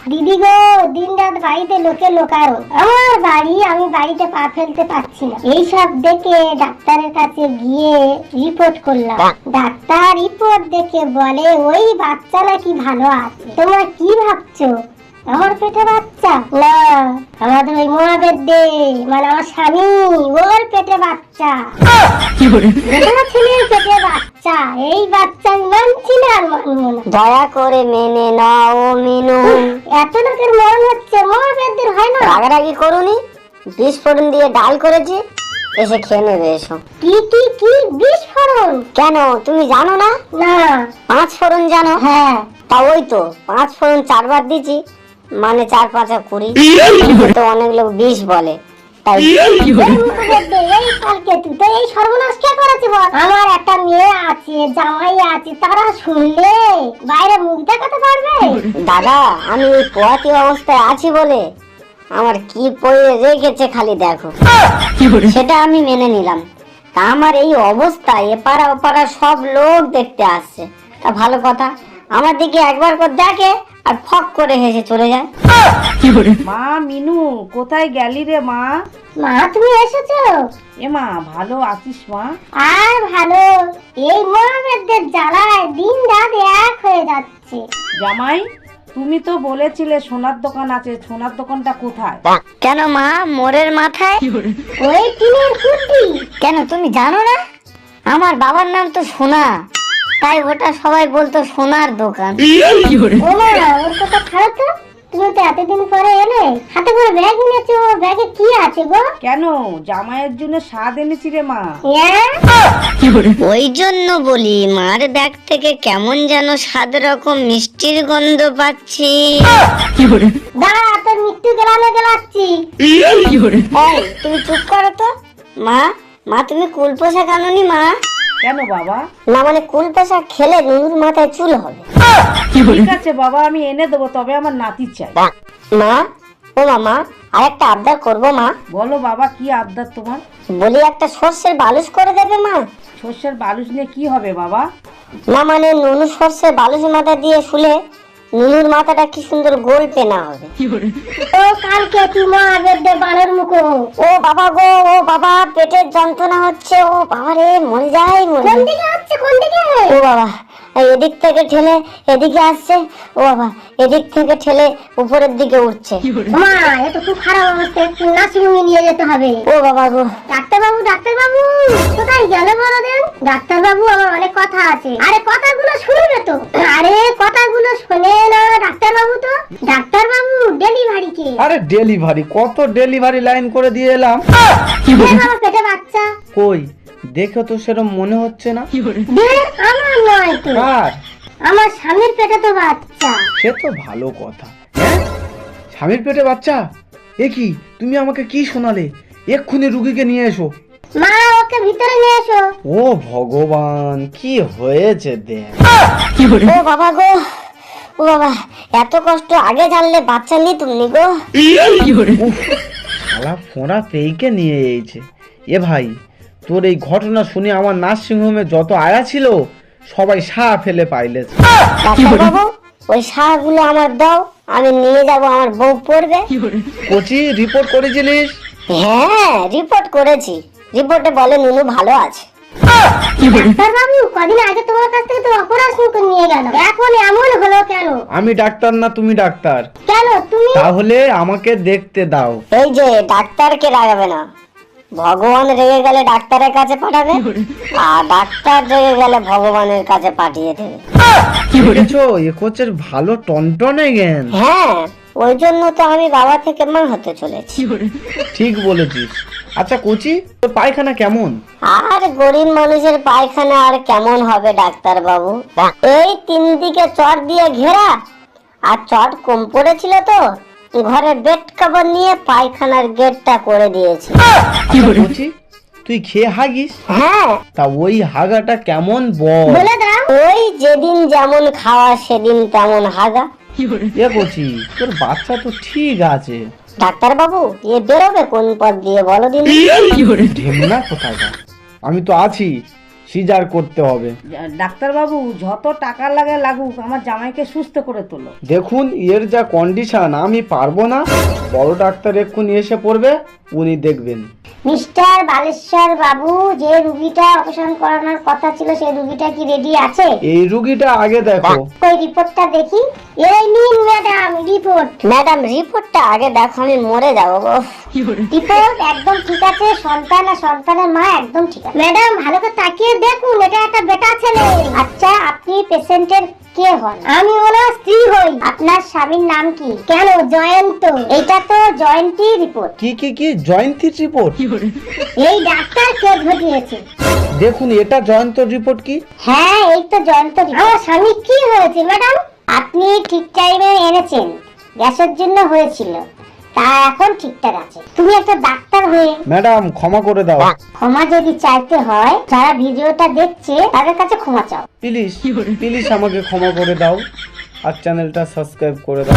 দিদি গো, দিন রাত বাড়িতে লোকে লোকারণ, আমার বাড়ি, আমি বাড়িতে পা ফেলতে পারছি না। এইসব দেখে ডাক্তারের কাছে গিয়ে রিপোর্ট করলাম। ডাক্তার রিপোর্ট দেখে বলে ওই বাচ্চা নাকি ভালো আছে। তোমরা কি ভাবছো আমার পেটে বাচ্চা? না, আমাদের ওই মহাবেদ্যে মানে আমার স্বামী, ওর পেটে বাচ্চা, ছেলের পেটে বাচ্চা। এই বাচ্চা আমি মানছি না, আর মানবো না। দয়া করে মেনে নাও মিনু। এত লোকের মরণ হচ্ছে, মহাবেদ্যের হয় না? রাগারাগি করুনি, বিস্ফোরণ দিয়ে ডাল করেছি, এসে খেয়ে নেবে এসো। কি কি কি বিস্ফোরণ? কেন তুমি জানো না? না। 5 ফোড়ন জানো? হ্যাঁ। তা ওই তো 5 ফোড়ন 4 বার দিছি, মানে 4 5 20। তো অনেক লোক 20 বলে, তাই। এই কালকে তুই তো এই সর্বনাশ কে করেছে বল? আমার একটা মেয়ে আছে, জামাই আছে, তারা শুনলে বাইরে মুখ দেখাতে পারবে? দাদা, আমি এই পোয়াতি অবস্থায় আছি বলে আমার কি পড়ে রেখেছে খালি দেখো, সেটা আমি মেনে নিলাম। তা আমার এই অবস্থা এপাড়া ওপাড়া সব লোক দেখতে আসছে, তা ভালো কথা। আমার দিকে একবার করে দেখে আর ফক করে হেসে চলে যায়। মা মিনু, কোথায় গেলি রে মা? মা তুমি এসেছো? এ মা, ভালো আছিস মা? আর ভালো, এই মহাবেদ্যের জ্বালায় দিন রাত এক হয়ে যাচ্ছে। জামাই, তুমি তো বলেছিলে সোনার দোকান আছে, সোনার দোকানটা কোথায়? কেন মা, মোরের মাথায়? ওই টিনের কুটি। কেন তুমি জানো না? আমার বাবার নাম তো সোনা, তাই ওটা সবাই বলতো সোনার দোকান। ও মা, ওর কথা ছাড়ো তো। তুমি তো এতদিন পরে এলে, হাতে করে ব্যাগ নিয়েছো, ব্যাগে কি আছে গো? কেন, জামাইয়ের জন্য স্বাদ এনেছি রে মা। ওই জন্য বলি, মার ব্যাগ থেকে কেমন যেন 7 রকম মিষ্টির গন্ধ পাচ্ছি। দাঁড়া, তোর মৃত্যু গেলানো গেলাচ্ছি। এই, তুমি চুপ করো তো। মা, মা তুমি কুল পোশাক আনোনি মা? কেন বাবা? না মানে কুল পোশাক খেলে নুনুর মাথায় চুল হবে। ঠিক আছে বাবা, আমি এনে দেবো, তবে আমার নাতি চাই। মা, ও মামা, আর একটা আবদার করবো মা। বলো বাবা, কি আবদার তোমার? বলি একটা সর্ষের বালুস করে দেবে মা। সর্ষের বালুস নিয়ে কি হবে বাবা? না মানে নুনু সর্ষের বালুস মাথা দিয়ে শুলে নুনুর মাথাটা কি সুন্দর গোল পেনা হবে। ও কালকে তুই মহাবেদ্যের বানর মুখো। ও বাবা গো, ও বাবা, পেটের যন্ত্রণা হচ্ছে, ও বাবা রে, মরে যাই মরে কোন যাই। দিকে হচ্ছে, কোন দিকে? ও বাবা, এদিক থেকে ঠেলে এদিকে আসছে, ও বাবা এদিক থেকে ঠেলে উপরের দিকে উঠছে। মা, এ তো খুব খারাপ অবস্থা, একটু নার্সিংহোমে নিয়ে যেতে হবে। ও বাবা গো। ডাক্তারবাবু, ডাক্তারবাবু, কোথায় গেল বড়দেন? ডাক্তারবাবু, আমার অনেক কথা আছে। আরে কথাগুলো শুনবে তো? আরে কথাগুলো শোনে না ডাক্তারবাবু তো। ডাক্তারবাবু, ডেলিভারি কে? আরে ডেলিভারি, কত ডেলিভারি লাইন করে দিয়ে এলাম। আমার পেটে বাচ্চা। কই, দেখে তো সেরকম মনে হচ্ছে না। আমার নয় তো, কার? আমার স্বামীর পেটে তো বাচ্চা। সে তো ভালো কথা। হ্যাঁ, স্বামীর পেটে বাচ্চা? এ কি, তুমি আমাকে কি শোনালে? এক্ষুনি রুগীকে নিয়ে এসো। মা, ওকে ভিতরে নিয়ে এসো। ও ভগবান, কি হয়েছে দেখ। ও বাবা গো, ও বাবা, এত কষ্ট আগে জানলে বাচ্চা নিতুম নি গো। শালা ফোঁড়া পেইকে নিয়ে এইছে। এ ভাই, তোর এই ঘটনা শুনে আমার নার্সিংহোমে যত আয়া ছিল সবাই সাহা ফেলে পাইলেছে। ডাক্তারবাবু, ওই সাহাগুলো আমার দাও, আমি নিয়ে যাব, আমার বউ পড়বে। কোচি, রিপোর্ট করেছিলিস? হ্যাঁ, রিপোর্ট করেছি, রিপোর্টে বলে নুনু ভালো আছে। ডাক্তারবাবু, কদিন আগে তোমার কাছ থেকে তো অপারেশন করে নিয়ে গেল, এখন এমন হলো কেন? আমি ডাক্তার না তুমি ডাক্তার? কেন তুমি? তাহলে আমাকে দেখতে দাও। এই যে ডাক্তারকে রাগাবে না, ভগবান রেগে গেলে ডাক্তারের কাছে পাঠাবে, আর ডাক্তার রেগে গেলে ভগবানের কাছে পাঠিয়ে দেবে। দেখেছো, এ কোচের ভালো টনটনে জ্ঞান। হ্যাঁ, ওই জন্য তো আমি বাবা থেকে মা হতে চলেছি। ঠিক বলেছিস। আচ্ছা কোচি, তোর পায়খানা কেমন? আর গরিব মানুষের পায়খানা আর কেমন হবে ডাক্তার বাবু, এই 3 দিকে চট দিয়ে ঘেরা, আর চট কম পড়েছিল তো ঘরে বেড কভার নিয়ে পায়খানার গেটটা করে দিয়েছি। কোচি, তুই খেয়ে হাগিস? হ্যাঁ। তা ওই হাগাটা কেমন বল? বলে দাও। ওই যেদিন যেমন খাওয়া সেদিন তেমন হাগা। এ কোচি, তোর বাচ্চা তো ঠিক আছে। ডাক্তার বাবু, এ বেরোবে কোন পথ দিয়ে বলো দিন? ঢেমনা কোথায়? আমি তো আছি, সিজার করতে হবে। ডাক্তারবাবু যত টাকা লাগে লাগুক, আমার জামাইকে সুস্থ করে তোলো। দেখুন এর যা কন্ডিশন, আমি পারবো না। বড় ডাক্তার এক্ষুনি এসে পড়বে, উনি দেখবেন। মিস্টার বালেশ্বর বাবু, যে রুগীটা অপারেশন করানোর কথা ছিল সেই রুগীটা কি রেডি আছে? এই রুগীটা আগে দেখো। ওই রিপোর্টটা দেখি। এই নিন ম্যাডাম রিপোর্ট। ম্যাডাম রিপোর্টটা আগে দেখো, আমি মরে যাবো গো। রিপোর্ট একদম ঠিক আছে, সন্তান আর সন্তানের মা একদম ঠিক আছে। ম্যাডাম ভালো করে তাকিয়ে দেখুন, এটা একটা বেটা ছেলে। আচ্ছা, আপনি পেশেন্টের কে হন? আমি ওনার স্ত্রী হই। আপনার স্বামীর নাম কি? কেন জয়ন্ত? এটা তো জয়ন্তী রিপোর্ট। কি জয়ন্তীর রিপোর্ট? এই ডাক্তার কে ঘটিয়েছে? দেখুন এটা জয়ন্তর রিপোর্ট কি? হ্যাঁ, এই তো জয়ন্ত রিপোর্ট। আমার স্বামী কি হয়েছে ম্যাডাম? আপনি ঠিক টাইমে এনেছেন, গ্যাসের জন্য হয়েছিল, তা এখন ঠিকঠাক আছে। তুমি একটা ডাক্তার হয়ে ম্যাডাম ক্ষমা করে দাও। ক্ষমা যদি চাইতে হয়, যারা ভিডিওটা দেখছে তাদের কাছে ক্ষমা চাও। প্লিজ আমাকে ক্ষমা করে দাও আর চ্যানেলটা সাবস্ক্রাইব করে দাও।